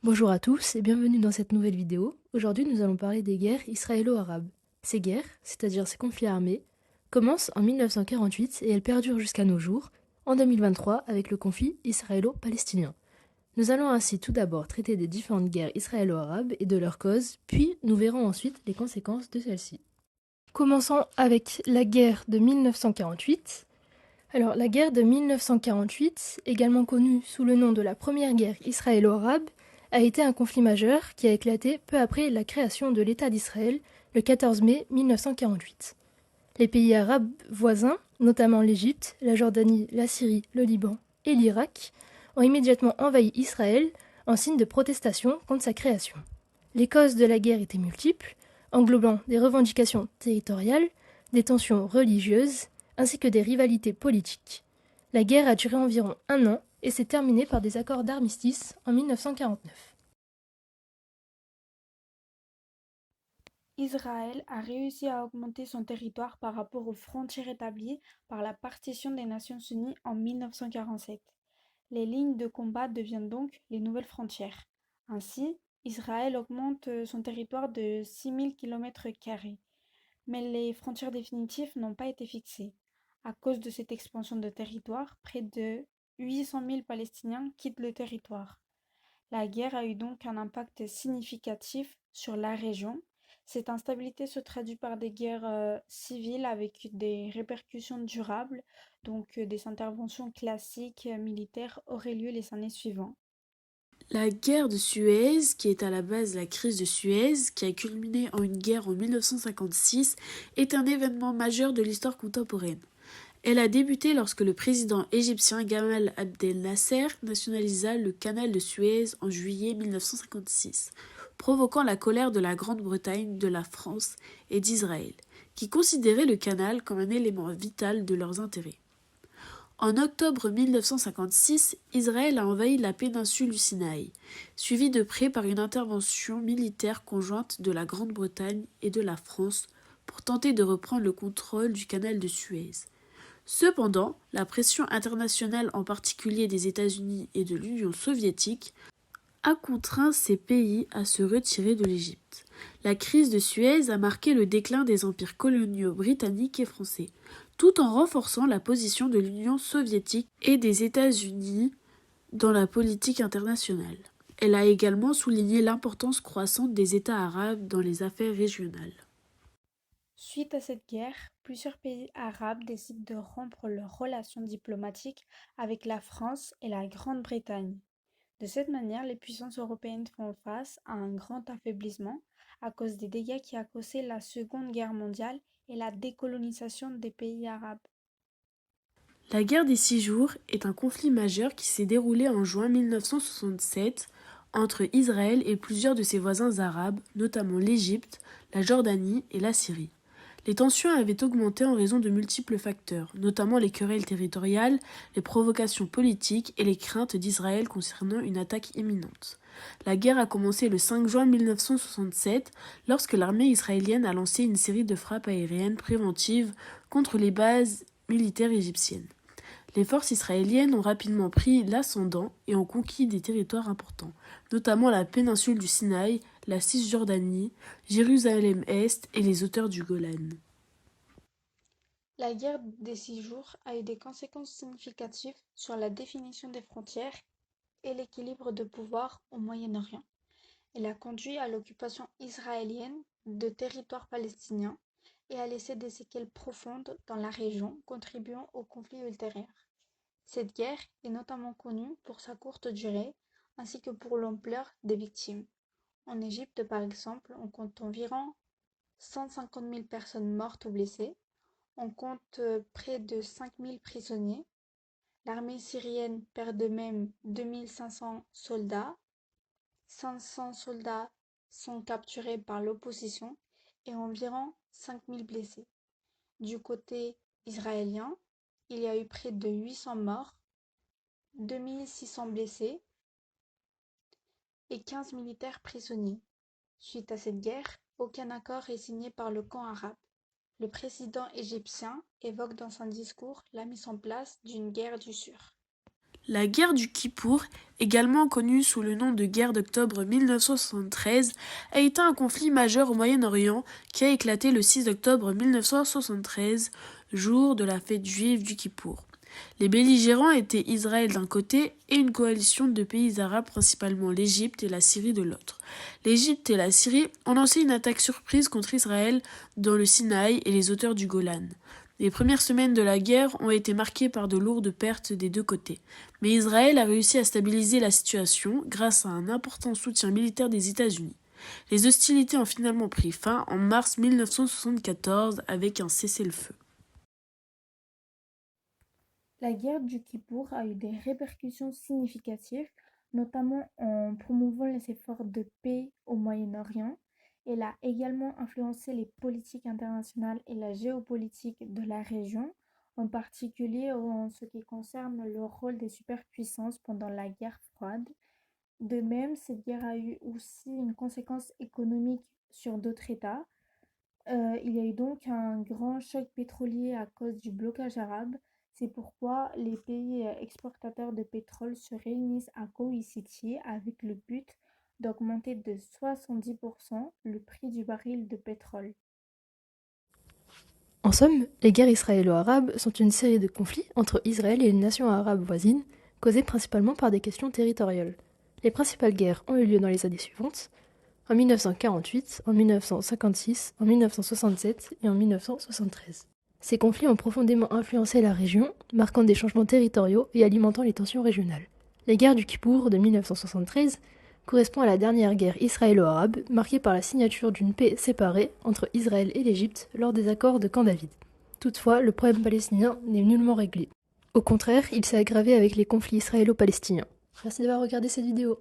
Bonjour à tous et bienvenue dans cette nouvelle vidéo. Aujourd'hui, nous allons parler des guerres israélo-arabes. Ces guerres, c'est-à-dire ces conflits armés, commencent en 1948 et elles perdurent jusqu'à nos jours, en 2023 avec le conflit israélo-palestinien. Nous allons ainsi tout d'abord traiter des différentes guerres israélo-arabes et de leurs causes, puis nous verrons ensuite les conséquences de celles-ci. Commençons avec la guerre de 1948. Alors, la guerre de 1948, également connue sous le nom de la première guerre israélo-arabe, a été un conflit majeur qui a éclaté peu après la création de l'État d'Israël le 14 mai 1948. Les pays arabes voisins, notamment l'Égypte, la Jordanie, la Syrie, le Liban et l'Irak, ont immédiatement envahi Israël en signe de protestation contre sa création. Les causes de la guerre étaient multiples, englobant des revendications territoriales, des tensions religieuses, ainsi que des rivalités politiques. La guerre a duré environ un an et s'est terminée par des accords d'armistice en 1949. Israël a réussi à augmenter son territoire par rapport aux frontières établies par la partition des Nations unies en 1947. Les lignes de combat deviennent donc les nouvelles frontières. Ainsi, Israël augmente son territoire de 6 000 km². Mais les frontières définitives n'ont pas été fixées. À cause de cette expansion de territoire, près de 800 000 Palestiniens quittent le territoire. La guerre a eu donc un impact significatif sur la région. Cette instabilité se traduit par des guerres civiles avec des répercussions durables, donc des interventions classiques militaires auraient lieu les années suivantes. La guerre de Suez, qui est à la base la crise de Suez, qui a culminé en une guerre en 1956, est un événement majeur de l'histoire contemporaine. Elle a débuté lorsque le président égyptien Gamal Abdel Nasser nationalisa le canal de Suez en juillet 1956, provoquant la colère de la Grande-Bretagne, de la France et d'Israël, qui considéraient le canal comme un élément vital de leurs intérêts. En octobre 1956, Israël a envahi la péninsule du Sinaï, suivie de près par une intervention militaire conjointe de la Grande-Bretagne et de la France pour tenter de reprendre le contrôle du canal de Suez. Cependant, la pression internationale, en particulier des États-Unis et de l'Union soviétique, a contraint ces pays à se retirer de l'Égypte. La crise de Suez a marqué le déclin des empires coloniaux britanniques et français, tout en renforçant la position de l'Union soviétique et des États-Unis dans la politique internationale. Elle a également souligné l'importance croissante des États arabes dans les affaires régionales. Suite à cette guerre, plusieurs pays arabes décident de rompre leurs relations diplomatiques avec la France et la Grande-Bretagne. De cette manière, les puissances européennes font face à un grand affaiblissement à cause des dégâts qui a causé la Seconde Guerre mondiale et la décolonisation des pays arabes. La guerre des 6 jours est un conflit majeur qui s'est déroulé en juin 1967 entre Israël et plusieurs de ses voisins arabes, notamment l'Égypte, la Jordanie et la Syrie. Les tensions avaient augmenté en raison de multiples facteurs, notamment les querelles territoriales, les provocations politiques et les craintes d'Israël concernant une attaque imminente. La guerre a commencé le 5 juin 1967 lorsque l'armée israélienne a lancé une série de frappes aériennes préventives contre les bases militaires égyptiennes. Les forces israéliennes ont rapidement pris l'ascendant et ont conquis des territoires importants, notamment la péninsule du Sinaï, la Cisjordanie, Jérusalem-Est et les hauteurs du Golan. La guerre des 6 jours a eu des conséquences significatives sur la définition des frontières et l'équilibre de pouvoir au Moyen-Orient. Elle a conduit à l'occupation israélienne de territoires palestiniens et a laissé des séquelles profondes dans la région, contribuant au conflit ultérieur. Cette guerre est notamment connue pour sa courte durée ainsi que pour l'ampleur des victimes. En Égypte, par exemple, on compte environ 150 000 personnes mortes ou blessées. On compte près de 5 000 prisonniers. L'armée syrienne perd de même 2 500 soldats. 500 soldats sont capturés par l'opposition et environ 5 000 blessés. Du côté israélien, il y a eu près de 800 morts, 2 600 blessés et 15 militaires prisonniers. Suite à cette guerre, aucun accord est signé par le camp arabe. Le président égyptien évoque dans son discours la mise en place d'une guerre d'usure. La guerre du Kippour, également connue sous le nom de guerre d'octobre 1973, a été un conflit majeur au Moyen-Orient qui a éclaté le 6 octobre 1973, jour de la fête juive du Kippour. Les belligérants étaient Israël d'un côté et une coalition de pays arabes, principalement l'Égypte et la Syrie de l'autre. L'Égypte et la Syrie ont lancé une attaque surprise contre Israël dans le Sinaï et les hauteurs du Golan. Les premières semaines de la guerre ont été marquées par de lourdes pertes des deux côtés. Mais Israël a réussi à stabiliser la situation grâce à un important soutien militaire des États-Unis. Les hostilités ont finalement pris fin en mars 1974 avec un cessez-le-feu. La guerre du Kippour a eu des répercussions significatives, notamment en promouvant les efforts de paix au Moyen-Orient. Elle a également influencé les politiques internationales et la géopolitique de la région, en particulier en ce qui concerne le rôle des superpuissances pendant la guerre froide. De même, cette guerre a eu aussi une conséquence économique sur d'autres États. Il y a eu donc un grand choc pétrolier à cause du blocage arabe. C'est pourquoi les pays exportateurs de pétrole se réunissent à Kuwait City avec le but d'augmenter de 70% le prix du baril de pétrole. En somme, les guerres israélo-arabes sont une série de conflits entre Israël et les nations arabes voisines, causés principalement par des questions territoriales. Les principales guerres ont eu lieu dans les années suivantes, en 1948, en 1956, en 1967 et en 1973. Ces conflits ont profondément influencé la région, marquant des changements territoriaux et alimentant les tensions régionales. La guerre du Kippour de 1973 correspond à la dernière guerre israélo-arabe, marquée par la signature d'une paix séparée entre Israël et l'Égypte lors des accords de Camp David. Toutefois, le problème palestinien n'est nullement réglé. Au contraire, il s'est aggravé avec les conflits israélo-palestiniens. Merci d'avoir regardé cette vidéo.